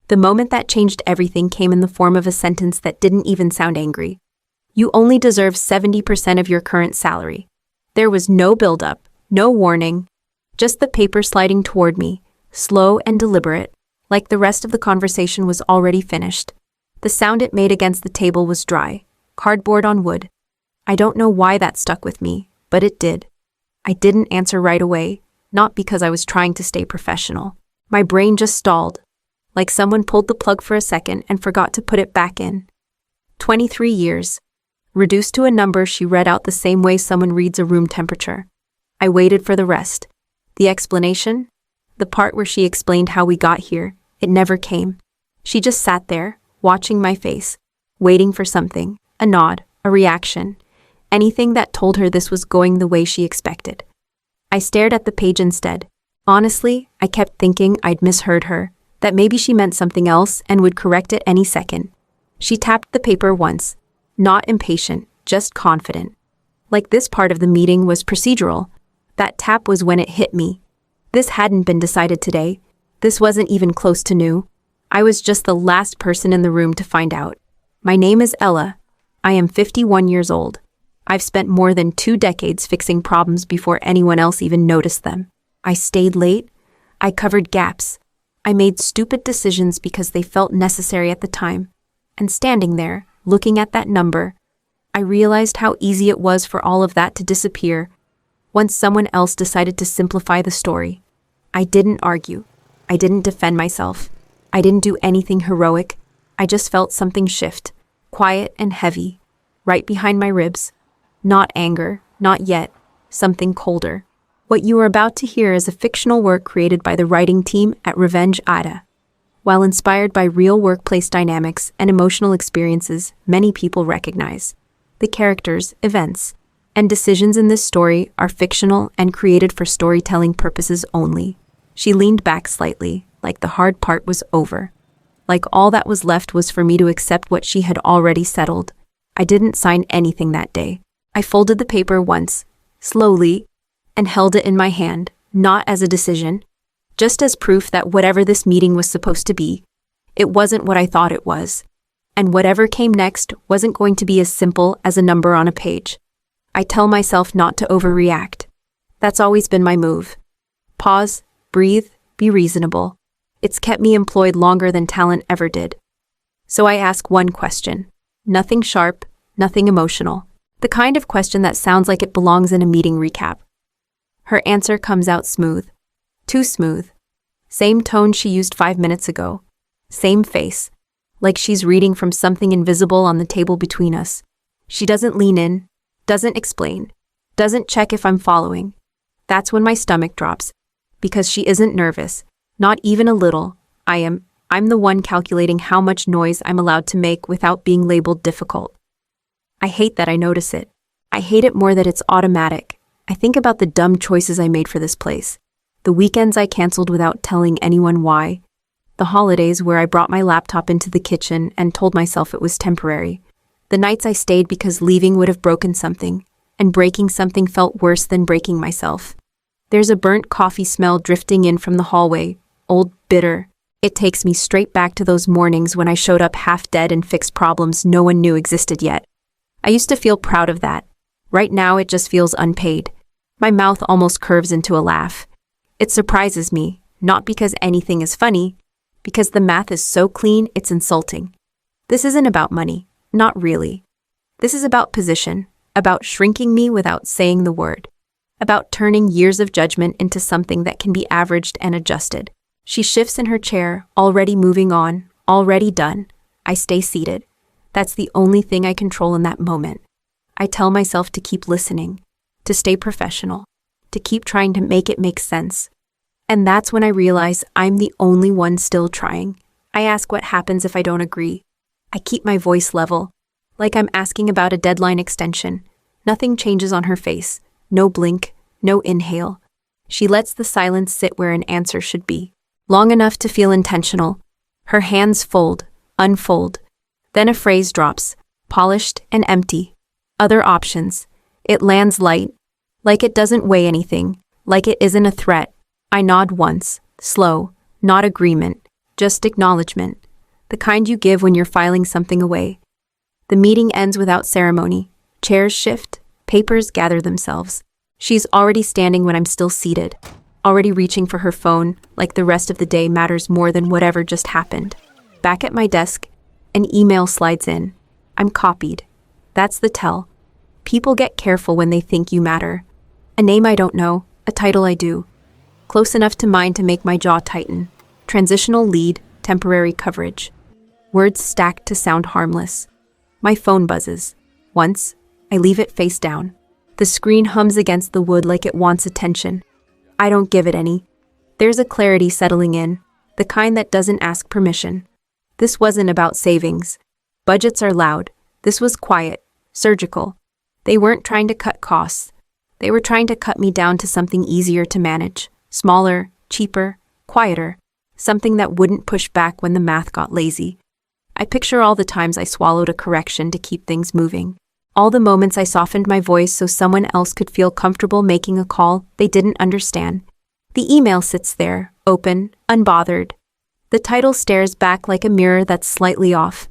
The moment that changed everything came in the form of a sentence that didn't even sound angry. You only deserve 70% of your current salary. There was no build-up, no warning, just the paper sliding toward me, slow and deliberate, like the rest of the conversation was already finished. The sound it made against the table was dry, cardboard on wood. I don't know why that stuck with me, but it did. I didn't answer right away, not because I was trying to stay professional. My brain just stalled, like someone pulled the plug for a second and forgot to put it back in. 23 years. Reduced to a number she read out the same way someone reads a room temperature. I waited for the rest. The explanation? The part where she explained how we got here, it never came. She just sat there, watching my face, waiting for something, a nod, a reaction, anything that told her this was going the way she expected. I stared at the page instead. Honestly, I kept thinking I'd misheard her, that maybe she meant something else and would correct it any second. She tapped the paper once, not impatient, just confident. Like this part of the meeting was procedural. That tap was when it hit me. This hadn't been decided today. This wasn't even close to new. I was just the last person in the room to find out. My name is Ella. I am 51 years old. I've spent more than 2 decades fixing problems before anyone else even noticed them. I stayed late. I covered gaps. I made stupid decisions because they felt necessary at the time. And standing there, looking at that number, I realized how easy it was for all of that to disappear once someone else decided to simplify the story. I didn't argue. I didn't defend myself. I didn't do anything heroic. I just felt something shift, quiet and heavy, right behind my ribs. Not anger, not yet, something colder. What you are about to hear is a fictional work created by the writing team at Revenge AITA. While inspired by real workplace dynamics and emotional experiences many people recognize, the characters, events, and decisions in this story are fictional and created for storytelling purposes only. She leaned back slightly, like the hard part was over. Like all that was left was for me to accept what she had already settled. I didn't sign anything that day. I folded the paper once, slowly, and held it in my hand, not as a decision, just as proof that whatever this meeting was supposed to be, it wasn't what I thought it was. And whatever came next wasn't going to be as simple as a number on a page. I tell myself not to overreact. That's always been my move. Pause, breathe, be reasonable. It's kept me employed longer than talent ever did. So I ask one question. Nothing sharp, nothing emotional. The kind of question that sounds like it belongs in a meeting recap. Her answer comes out smooth. Too smooth. Same tone she used 5 minutes ago. Same face. Like she's reading from something invisible on the table between us. She doesn't lean in, doesn't explain, doesn't check if I'm following. That's when my stomach drops. Because she isn't nervous. Not even a little. I'm the one calculating how much noise I'm allowed to make without being labeled difficult. I hate that I notice it. I hate it more that it's automatic. I think about the dumb choices I made for this place. The weekends I canceled without telling anyone why. The holidays where I brought my laptop into the kitchen and told myself it was temporary. The nights I stayed because leaving would have broken something, and breaking something felt worse than breaking myself. There's a burnt coffee smell drifting in from the hallway, old, bitter. It takes me straight back to those mornings when I showed up half dead and fixed problems no one knew existed yet. I used to feel proud of that. Right now it just feels unpaid. My mouth almost curves into a laugh. It surprises me, not because anything is funny, because the math is so clean it's insulting. This isn't about money, not really. This is about position, about shrinking me without saying the word, about turning years of judgment into something that can be averaged and adjusted. She shifts in her chair, already moving on, already done. I stay seated. That's the only thing I control in that moment. I tell myself to keep listening, to stay professional, to keep trying to make it make sense. And that's when I realize I'm the only one still trying. I ask what happens if I don't agree. I keep my voice level, like I'm asking about a deadline extension. Nothing changes on her face. No blink, no inhale. She lets the silence sit where an answer should be. Long enough to feel intentional. Her hands fold, unfold. Then a phrase drops, polished and empty. Other options. It lands light, like it doesn't weigh anything, like it isn't a threat. I nod once, slow, not agreement, Just acknowledgement. The kind you give when you're filing something away. The meeting ends without ceremony. Chairs shift, papers gather themselves. She's already standing when I'm still seated, already reaching for her phone, like the rest of the day matters more than whatever just happened. Back at my desk, an email slides in. I'm copied. That's the tell. People get careful when they think you matter. A name I don't know, a title I do. Close enough to mine to make my jaw tighten. Transitional lead, temporary coverage. Words stacked to sound harmless. My phone buzzes. Once, I leave it face down. The screen hums against the wood like it wants attention. I don't give it any. There's a clarity settling in, the kind that doesn't ask permission. This wasn't about savings. Budgets are loud. This was quiet, surgical. They weren't trying to cut costs. They were trying to cut me down to something easier to manage, smaller, cheaper, quieter, something that wouldn't push back when the math got lazy. I picture all the times I swallowed a correction to keep things moving. All the moments I softened my voice so someone else could feel comfortable making a call they didn't understand. The email sits there, open, unbothered. The title stares back like a mirror that's slightly off.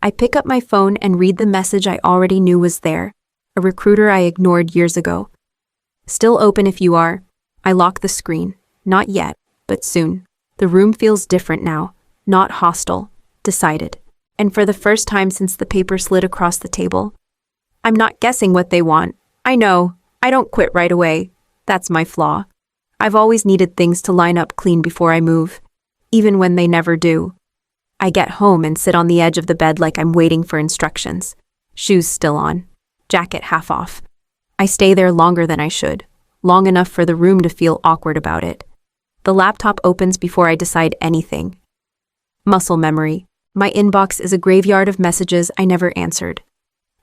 I pick up my phone and read the message I already knew was there, a recruiter I ignored years ago. Still open if you are. I lock the screen. Not yet, but soon. The room feels different now, not hostile, decided. And for the first time since the paper slid across the table, I'm not guessing what they want. I know. I don't quit right away. That's my flaw. I've always needed things to line up clean before I move, even when they never do. I get home and sit on the edge of the bed like I'm waiting for instructions. Shoes still on. Jacket half off. I stay there longer than I should, long enough for the room to feel awkward about it. The laptop opens before I decide anything. Muscle memory. My inbox is a graveyard of messages I never answered.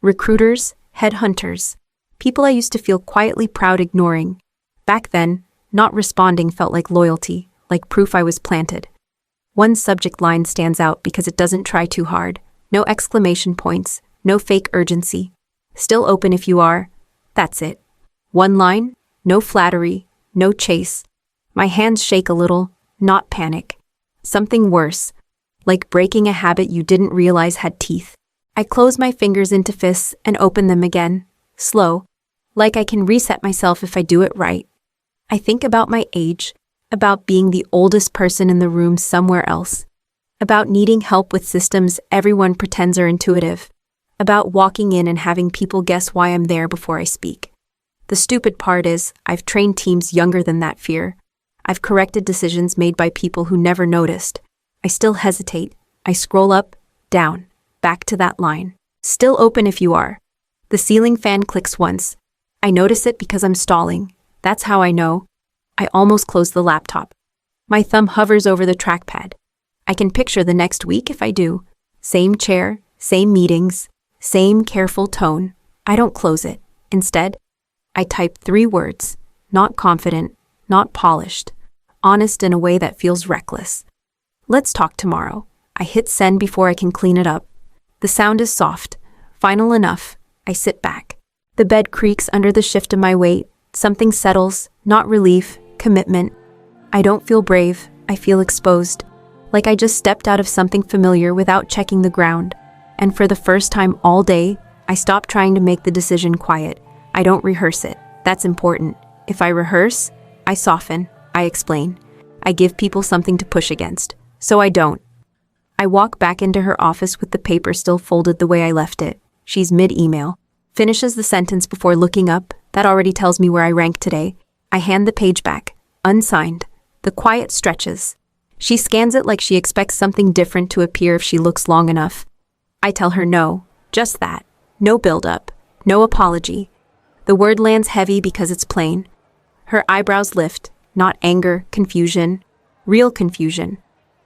Recruiters, headhunters, people I used to feel quietly proud ignoring. Back then, not responding felt like loyalty, like proof I was planted. One subject line stands out because it doesn't try too hard. No exclamation points, no fake urgency. Still open if you are. That's it. One line, no flattery, no chase. My hands shake a little, not panic. Something worse, like breaking a habit you didn't realize had teeth. I close my fingers into fists and open them again, slow, like I can reset myself if I do it right. I think about my age, about being the oldest person in the room somewhere else, about needing help with systems everyone pretends are intuitive, about walking in and having people guess why I'm there before I speak. The stupid part is, I've trained teams younger than that fear. I've corrected decisions made by people who never noticed. I still hesitate. I scroll up, down, back to that line. Still open if you are. The ceiling fan clicks once. I notice it because I'm stalling. That's how I know. I almost close the laptop. My thumb hovers over the trackpad. I can picture the next week if I do. Same chair, same meetings, same careful tone. I don't close it. Instead, I type 3 words. Not confident, not polished. Honest in a way that feels reckless. Let's talk tomorrow. I hit send before I can clean it up. The sound is soft, final enough. I sit back. The bed creaks under the shift of my weight. Something settles, not relief, commitment. I don't feel brave. I feel exposed. Like I just stepped out of something familiar without checking the ground. And for the first time all day, I stop trying to make the decision quiet. I don't rehearse it. That's important. If I rehearse, I soften. I explain. I give people something to push against. So I don't. I walk back into her office with the paper still folded the way I left it. She's mid-email. Finishes the sentence before looking up. That already tells me where I rank today. I hand the page back. Unsigned. The quiet stretches. She scans it like she expects something different to appear if she looks long enough. I tell her no. Just that. No build-up. No apology. The word lands heavy because it's plain. Her eyebrows lift. Not anger, confusion. Real confusion.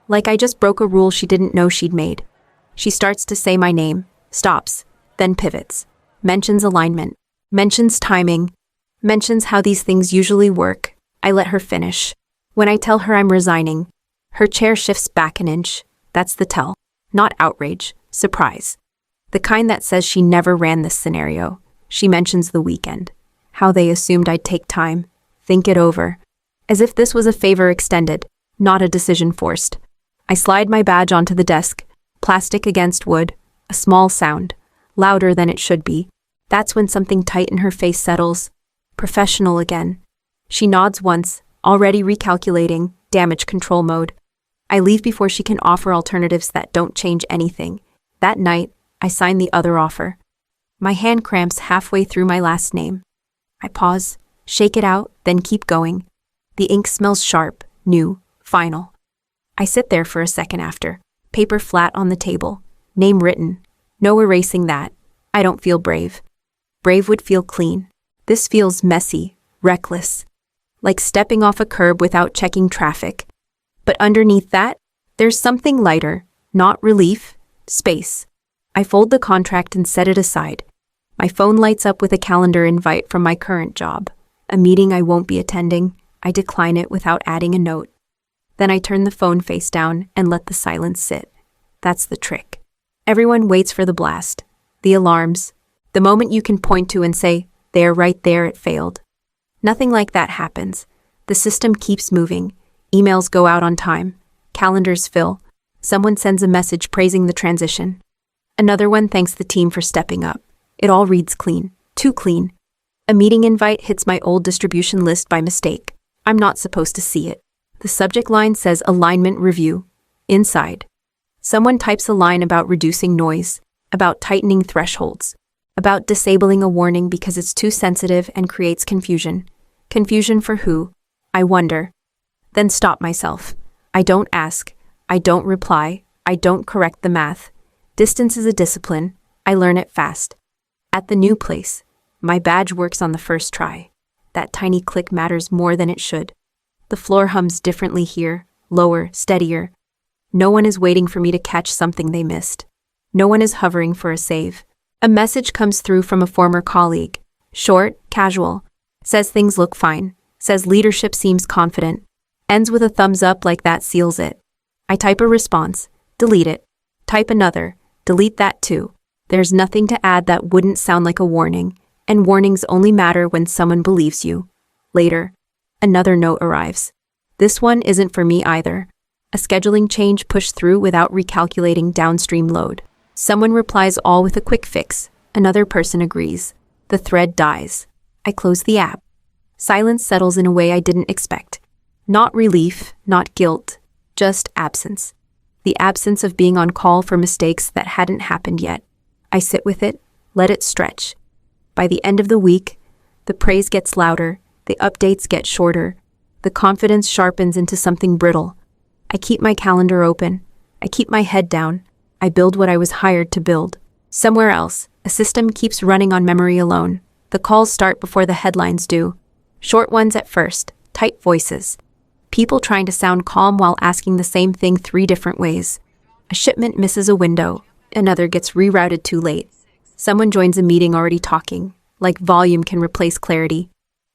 Like I just broke a rule she didn't know she'd made. She starts to say my name, stops, then pivots, mentions alignment, mentions timing, mentions how these things usually work. I let her finish. When I tell her I'm resigning, her chair shifts back an inch. That's the tell. Not outrage, surprise. The kind that says she never ran this scenario. She mentions the weekend. How they assumed I'd take time, think it over. As if this was a favor extended, not a decision forced. I slide my badge onto the desk, plastic against wood, a small sound, louder than it should be. That's when something tight in her face settles. Professional again. She nods once, already recalculating, damage control mode. I leave before she can offer alternatives that don't change anything. That night, I sign the other offer. My hand cramps halfway through my last name. I pause, shake it out, then keep going. The ink smells sharp, new, final. I sit there for a second after. Paper flat on the table. Name written. No erasing that. I don't feel brave. Brave would feel clean. This feels messy, reckless. Like stepping off a curb without checking traffic. But underneath that, there's something lighter. Not relief, space. I fold the contract and set it aside. My phone lights up with a calendar invite from my current job. A meeting I won't be attending. I decline it without adding a note. Then I turn the phone face down and let the silence sit. That's the trick. Everyone waits for the blast. The alarms. The moment you can point to and say, there, right there, it failed. Nothing like that happens. The system keeps moving. Emails go out on time. Calendars fill. Someone sends a message praising the transition. Another one thanks the team for stepping up. It all reads clean. Too clean. A meeting invite hits my old distribution list by mistake. I'm not supposed to see it. The subject line says alignment review. Inside. Someone types a line about reducing noise, about tightening thresholds, about disabling a warning because it's too sensitive and creates confusion. Confusion for who? I wonder. Then stop myself. I don't ask. I don't reply. I don't correct the math. Distance is a discipline. I learn it fast. At the new place, my badge works on the first try. That tiny click matters more than it should. The floor hums differently here, lower, steadier. No one is waiting for me to catch something they missed. No one is hovering for a save. A message comes through from a former colleague. Short, casual. Says things look fine. Says leadership seems confident. Ends with a thumbs up like that seals it. I type a response. Delete it. Type another. Delete that too. There's nothing to add that wouldn't sound like a warning, and warnings only matter when someone believes you. Later, another note arrives. This one isn't for me either. A scheduling change pushed through without recalculating downstream load. Someone replies all with a quick fix. Another person agrees. The thread dies. I close the app. Silence settles in a way I didn't expect. Not relief, not guilt, just absence. The absence of being on call for mistakes that hadn't happened yet. I sit with it, let it stretch. By the end of the week, the praise gets louder, the updates get shorter, the confidence sharpens into something brittle. I keep my calendar open. I keep my head down. I build what I was hired to build. Somewhere else, a system keeps running on memory alone. The calls start before the headlines do. Short ones at first, tight voices. People trying to sound calm while asking the same thing 3 different ways. A shipment misses a window. Another gets rerouted too late. Someone joins a meeting already talking, like volume can replace clarity.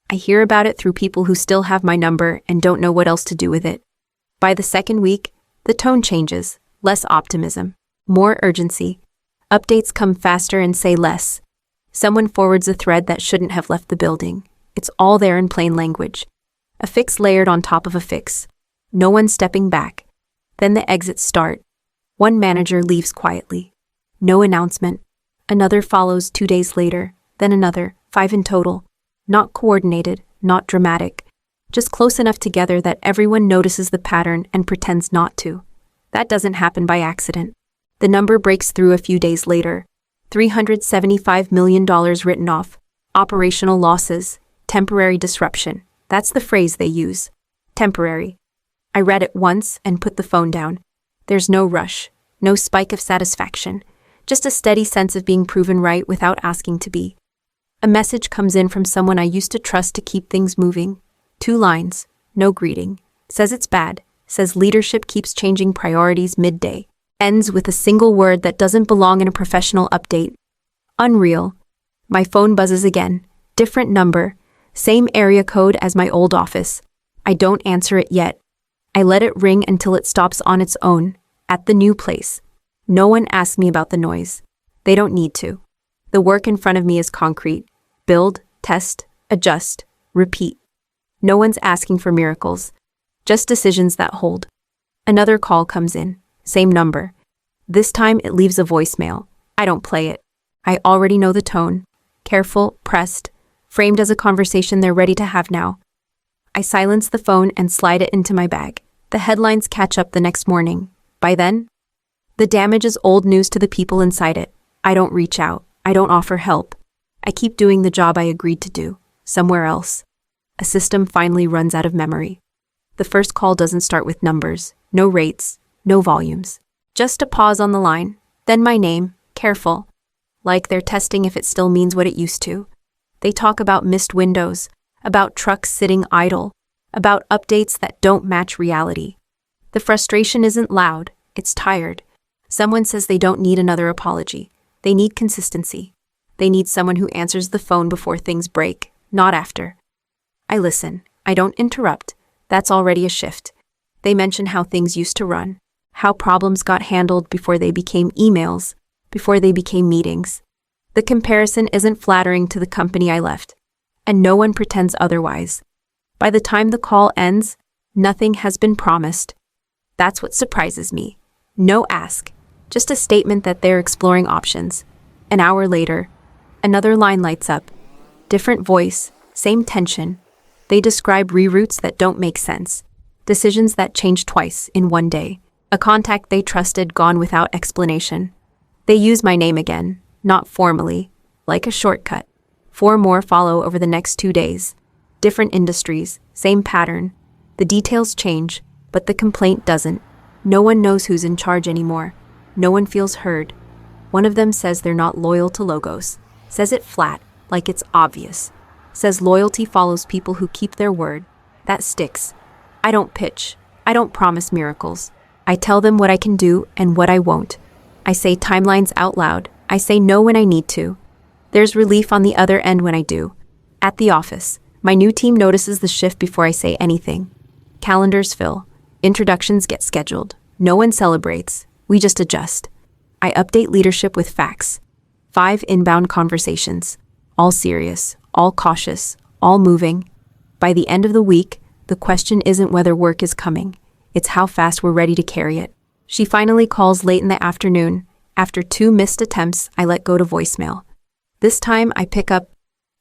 I hear about it through people who still have my number and don't know what else to do with it. By the second week, the tone changes, less optimism, more urgency. Updates come faster and say less. Someone forwards a thread that shouldn't have left the building. It's all there in plain language. A fix layered on top of a fix. No one stepping back. Then the exits start. One manager leaves quietly. No announcement. Another follows 2 days later, then another, 5 in total. Not coordinated, not dramatic. Just close enough together that everyone notices the pattern and pretends not to. That doesn't happen by accident. The number breaks through a few days later. $375 million written off. Operational losses. Temporary disruption. That's the phrase they use. Temporary. I read it once and put the phone down. There's no rush, no spike of satisfaction, just a steady sense of being proven right without asking to be. A message comes in from someone I used to trust to keep things moving. 2 lines, no greeting. Says it's bad, says leadership keeps changing priorities midday. Ends with a single word that doesn't belong in a professional update. Unreal. My phone buzzes again. Different number. Same area code as my old office. I don't answer it yet. I let it ring until it stops on its own, at the new place. No one asks me about the noise. They don't need to. The work in front of me is concrete. Build, test, adjust, repeat. No one's asking for miracles, just decisions that hold. Another call comes in. Same number. This time it leaves a voicemail. I don't play it. I already know the tone. Careful, pressed, framed as a conversation they're ready to have now. I silence the phone and slide it into my bag. The headlines catch up the next morning. By then, the damage is old news to the people inside it. I don't reach out. I don't offer help. I keep doing the job I agreed to do, somewhere else. A system finally runs out of memory. The first call doesn't start with numbers, no rates, no volumes. Just a pause on the line, then my name, careful. Like they're testing if it still means what it used to. They talk about missed windows, about trucks sitting idle, about updates that don't match reality. The frustration isn't loud, it's tired. Someone says they don't need another apology. They need consistency. They need someone who answers the phone before things break, not after. I listen. I don't interrupt. That's already a shift. They mention how things used to run, how problems got handled before they became emails, before they became meetings. The comparison isn't flattering to the company I left, and no one pretends otherwise. By the time the call ends, nothing has been promised. That's what surprises me. No ask, just a statement that they're exploring options. An hour later, another line lights up. Different voice, same tension. They describe reroutes that don't make sense. Decisions that change twice in one day. A contact they trusted gone without explanation. They use my name again, not formally, like a shortcut. 4 more follow over the next 2 days. Different industries, same pattern. The details change, but the complaint doesn't. No one knows who's in charge anymore. No one feels heard. One of them says they're not loyal to logos. Says it flat, like it's obvious. Says loyalty follows people who keep their word. That sticks. I don't pitch. I don't promise miracles. I tell them what I can do and what I won't. I say timelines out loud. I say no when I need to. There's relief on the other end when I do. At the office, my new team notices the shift before I say anything. Calendars fill. Introductions get scheduled. No one celebrates. We just adjust. I update leadership with facts. 5 inbound conversations. All serious, all cautious, all moving. By the end of the week, the question isn't whether work is coming. It's how fast we're ready to carry it. She finally calls late in the afternoon. After 2 missed attempts, I let go to voicemail. This time, I pick up.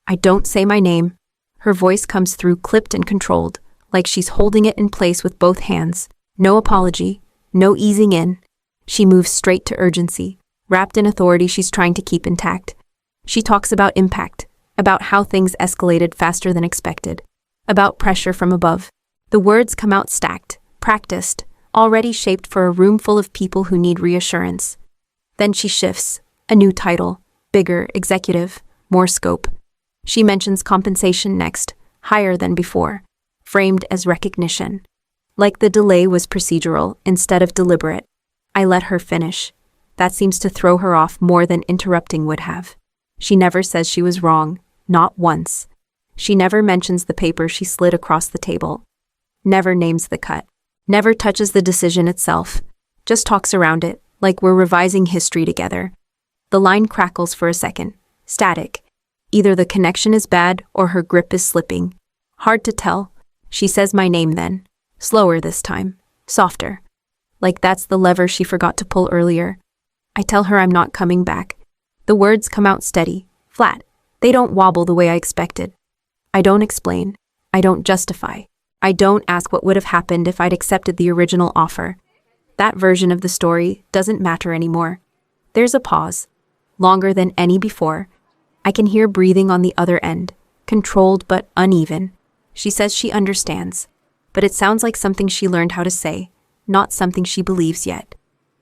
I don't say my name. Her voice comes through clipped and controlled, like she's holding it in place with both hands. No apology, no easing in. She moves straight to urgency, wrapped in authority she's trying to keep intact. She talks about impact, about how things escalated faster than expected, about pressure from above. The words come out stacked, practiced, already shaped for a room full of people who need reassurance. Then she shifts, a new title, bigger, executive, more scope. She mentions compensation next, higher than before, framed as recognition. Like the delay was procedural instead of deliberate. I let her finish. That seems to throw her off more than interrupting would have. She never says she was wrong, not once. She never mentions the paper she slid across the table. Never names the cut. Never touches the decision itself. Just talks around it, like we're revising history together. The line crackles for a second. Static. Either the connection is bad or her grip is slipping. Hard to tell. She says my name then. Slower this time. Softer. Like that's the lever she forgot to pull earlier. I tell her I'm not coming back. The words come out steady, flat. They don't wobble the way I expected. I don't explain. I don't justify. I don't ask what would have happened if I'd accepted the original offer. That version of the story doesn't matter anymore. There's a pause, longer than any before. I can hear breathing on the other end, controlled but uneven. She says she understands, but it sounds like something she learned how to say, not something she believes yet.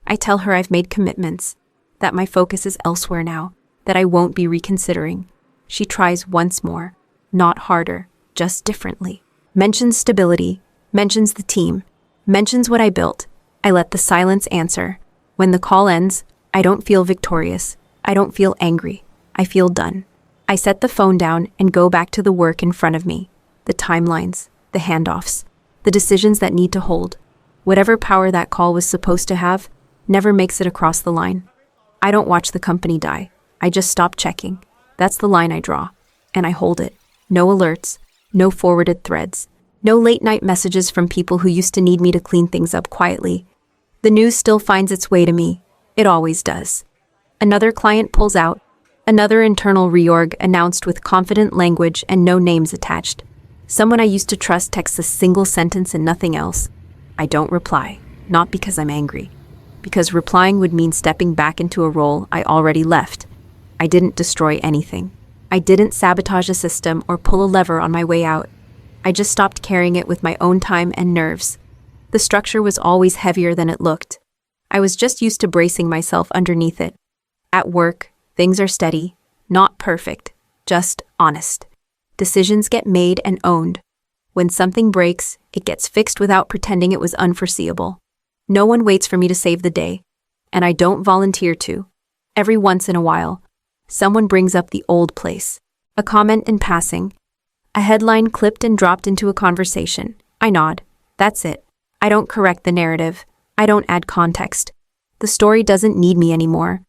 I tell her I've made commitments, that my focus is elsewhere now, that I won't be reconsidering. She tries once more, not harder, just differently. Mentions stability, mentions the team, mentions what I built. I let the silence answer. When the call ends, I don't feel victorious. I don't feel angry. I feel done. I set the phone down and go back to the work in front of me. The timelines, the handoffs, the decisions that need to hold. Whatever power that call was supposed to have never makes it across the line. I don't watch the company die. I just stop checking. That's the line I draw. And I hold it. No alerts, no forwarded threads. No late-night messages from people who used to need me to clean things up quietly. The news still finds its way to me. It always does. Another client pulls out. Another internal reorg announced with confident language and no names attached. Someone I used to trust texts a single sentence and nothing else. I don't reply, not because I'm angry. Because replying would mean stepping back into a role I already left. I didn't destroy anything. I didn't sabotage a system or pull a lever on my way out. I just stopped carrying it with my own time and nerves. The structure was always heavier than it looked. I was just used to bracing myself underneath it. At work, things are steady, not perfect, just honest. Decisions get made and owned. When something breaks, it gets fixed without pretending it was unforeseeable. No one waits for me to save the day, and I don't volunteer to. Every once in a while, someone brings up the old place. A comment in passing. A headline clipped and dropped into a conversation. I nod. That's it. I don't correct the narrative. I don't add context. The story doesn't need me anymore.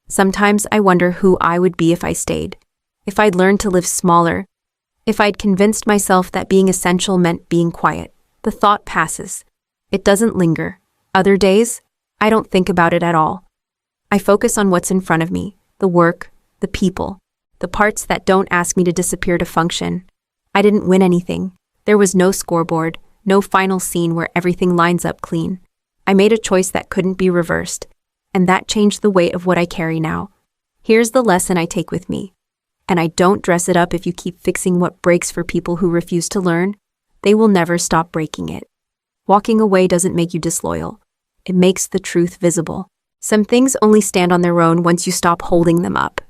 Sometimes I wonder who I would be if I stayed. If I'd learned to live smaller. If I'd convinced myself that being essential meant being quiet. The thought passes. It doesn't linger. Other days, I don't think about it at all. I focus on what's in front of me. The work, the people, the parts that don't ask me to disappear to function. I didn't win anything. There was no scoreboard, no final scene where everything lines up clean. I made a choice that couldn't be reversed, and that changed the weight of what I carry now. Here's the lesson I take with me. And I don't dress it up if you keep fixing what breaks for people who refuse to learn. They will never stop breaking it. Walking away doesn't make you disloyal. It makes the truth visible. Some things only stand on their own once you stop holding them up.